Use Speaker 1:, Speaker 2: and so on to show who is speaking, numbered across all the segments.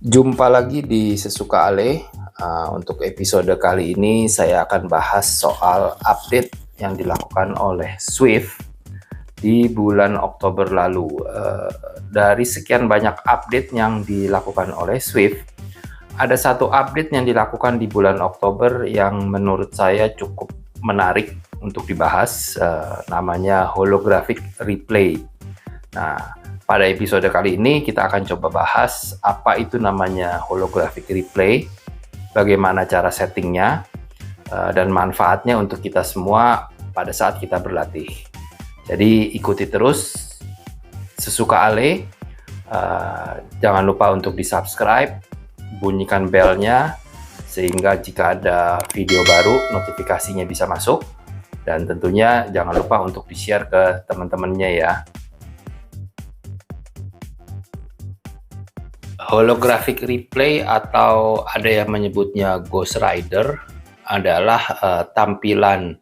Speaker 1: Jumpa lagi di Sesuka Ale. Untuk episode kali ini saya akan bahas soal update yang dilakukan oleh Swift di bulan Oktober lalu. Dari sekian banyak update yang dilakukan oleh Swift, ada satu update yang dilakukan di bulan Oktober yang menurut saya cukup menarik untuk dibahas, namanya holographic replay. Nah, pada episode kali ini kita akan coba bahas apa itu namanya holographic replay, bagaimana cara settingnya, dan manfaatnya untuk kita semua pada saat kita berlatih. Jadi ikuti terus Sesuka Ale. Jangan lupa untuk di-subscribe, bunyikan belnya, sehingga jika ada video baru notifikasinya bisa masuk. Dan tentunya jangan lupa untuk di-share ke teman-temannya ya. Holographic replay atau ada yang menyebutnya Ghost Rider adalah tampilan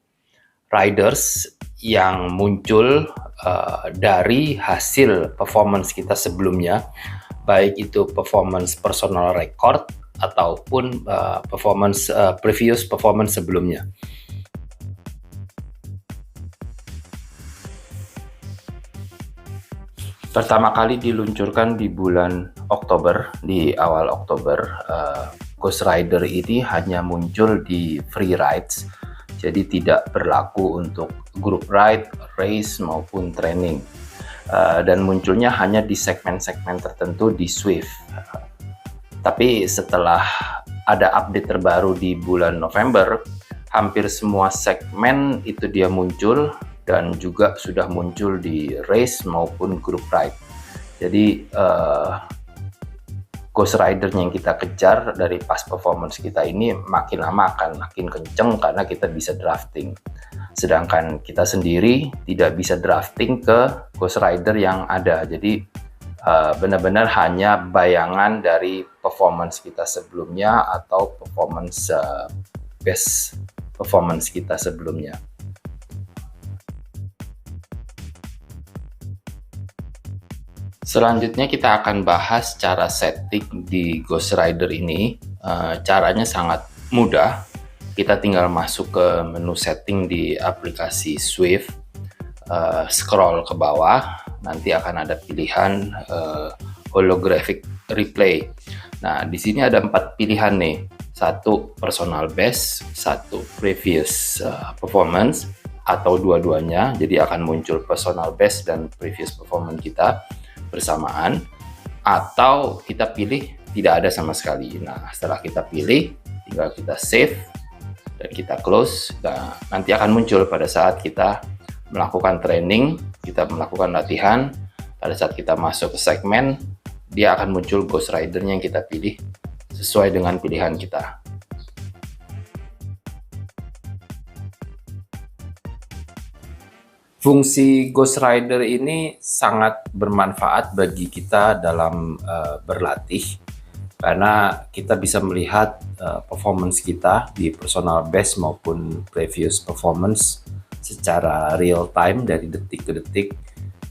Speaker 1: riders yang muncul dari hasil performance kita sebelumnya, baik itu performance personal record ataupun previous performance sebelumnya. Pertama kali diluncurkan di bulan Oktober, di awal Oktober. Ghost Rider ini hanya muncul di free rides, jadi tidak berlaku untuk group ride, race maupun training, dan munculnya hanya di segmen-segmen tertentu di Swift. Tapi setelah ada update terbaru di bulan November, hampir semua segmen itu dia muncul dan juga sudah muncul di race maupun group ride. Jadi Ghost Rider yang kita kejar dari past performance kita ini makin lama akan makin kenceng karena kita bisa drafting. Sedangkan kita sendiri tidak bisa drafting ke Ghost Rider yang ada. Jadi benar-benar hanya bayangan dari performance kita sebelumnya atau performance best performance kita sebelumnya. Selanjutnya kita akan bahas cara setting di Ghost Rider ini. Caranya sangat mudah. Kita tinggal masuk ke menu setting di aplikasi Swift, scroll ke bawah, nanti akan ada pilihan holographic replay. Nah, di sini ada 4 pilihan nih. 1 personal best, 1 previous performance, atau dua-duanya. Jadi akan muncul personal best dan previous performance kita bersamaan, atau kita pilih tidak ada sama sekali. Nah, setelah kita pilih, tinggal kita save dan kita close. Nah, nanti akan muncul pada saat kita melakukan training, kita melakukan latihan. Pada saat kita masuk ke segmen, dia akan muncul Ghost Rider-nya yang kita pilih sesuai dengan pilihan kita. Fungsi Ghost Rider ini sangat bermanfaat bagi kita dalam berlatih, karena kita bisa melihat performance kita di personal best maupun previous performance secara real time dari detik ke detik.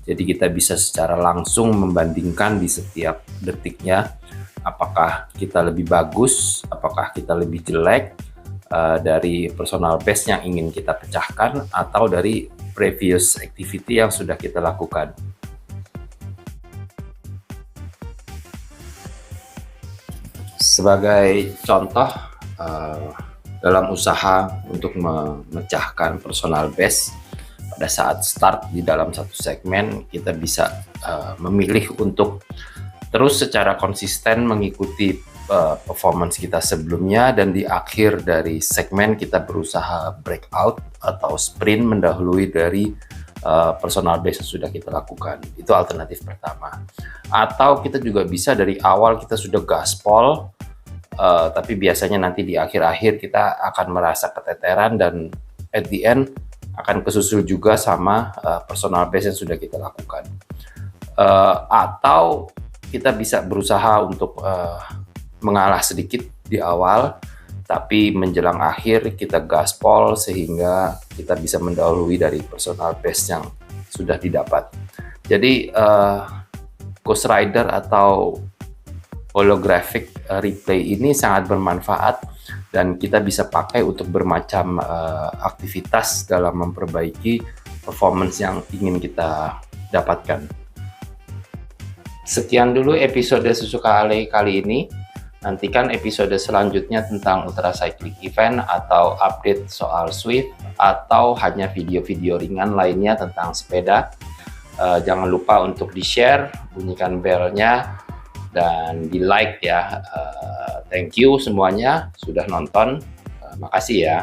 Speaker 1: Jadi kita bisa secara langsung membandingkan di setiap detiknya, apakah kita lebih bagus, apakah kita lebih jelek dari personal best yang ingin kita pecahkan, atau dari previous activity yang sudah kita lakukan. Sebagai contoh, dalam usaha untuk memecahkan personal best, pada saat start di dalam satu segmen, kita bisa memilih untuk terus secara konsisten mengikuti performance kita sebelumnya, dan di akhir dari segmen kita berusaha breakout atau sprint mendahului dari personal best yang sudah kita lakukan. Itu alternatif pertama. Atau kita juga bisa dari awal kita sudah gaspol, tapi biasanya nanti di akhir-akhir kita akan merasa keteteran dan at the end akan kesusul juga sama personal best yang sudah kita lakukan. Atau kita bisa berusaha untuk mengalah sedikit di awal, tapi menjelang akhir kita gaspol sehingga kita bisa mendahului dari personal best yang sudah didapat. Jadi Ghost Rider atau holographic replay ini sangat bermanfaat dan kita bisa pakai untuk bermacam aktivitas dalam memperbaiki performance yang ingin kita dapatkan. Sekian dulu episode Suzuka Ale kali ini. Nantikan episode selanjutnya tentang Ultra Cycling Event atau update soal Swift atau hanya video-video ringan lainnya tentang sepeda. Jangan lupa untuk di-share, bunyikan belnya, dan di-like ya. Thank you semuanya sudah nonton. Makasih ya.